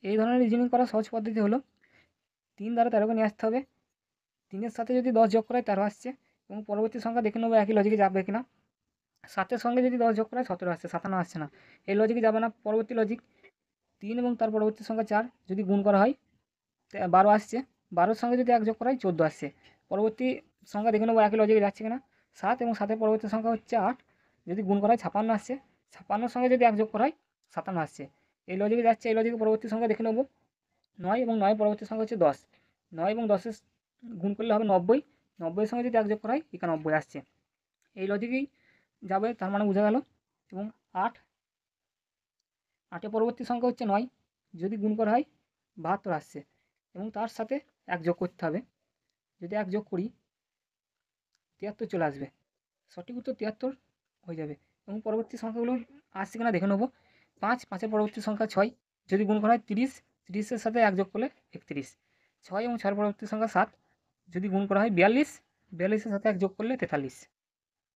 এই ধরনের রিজনিং করার সহজ পদ্ধতি হলো 3 দ্বারা 13কে নিয়ে আসতে হবে। 3-এর সাথে যদি 10 যোগ করা হয় 13 আসছে, এবং পরবর্তী সংখ্যা দেখে নেবো একই লজিকে যাবে কিনা। 7-এর সঙ্গে যদি 10 যোগ করা হয় 17 আসছে, 57 আসছে না, এই লজিকে যাবে না। পরবর্তী লজিক 3 এবং তার পরবর্তী সংখ্যা 4 যদি গুণ করা হয় 12 আসছে, 12-এর সঙ্গে যদি 1 যোগ করা হয় 14 আসছে। পরবর্তী সংখ্যা দেখে নেবো একই লজিকে যাচ্ছে কিনা। 7 এবং 7-এর পরবর্তী সংখ্যা হচ্ছে 8, যদি গুণ করা হয় 56 আসছে, 56-এর সঙ্গে যদি 1 যোগ করা হয় 57 আসছে, এই লজিকে যাচ্ছে। এই লজিকে পরবর্তী সংখ্যা দেখে নেবো 9 এবং 9-এর পরবর্তী সংখ্যা হচ্ছে 10, 9 এবং 10-এর গুণ করলে হবে 90, 90-এর সঙ্গে যদি 1 যোগ করা হয় 91 আসছে, এই লজিকেই যাবে, তার মানে বোঝা গেল। এবং 8, 8-এর পরবর্তী সংখ্যা হচ্ছে 9, যদি গুণ করা হয় 72 আসছে, এবং তার সাথে 1 যোগ করতে হবে, যদি 1 যোগ করি 73 চলে আসবে, সঠিক উত্তর 73 হয়ে যাবে। এবং পরবর্তী সংখ্যাগুলো আসছে কিনা দেখে নেবো। 5, 5-এর পরবর্তী সংখ্যা 6, যদি গুণ করা হয় 30, 30-এর সাথে 1 যোগ করলে 31, 6 এবং 6-এর পরবর্তী সংখ্যা 7, যদি গুণ করা হয় 42, 42-এর সাথে 1 যোগ করলে 43।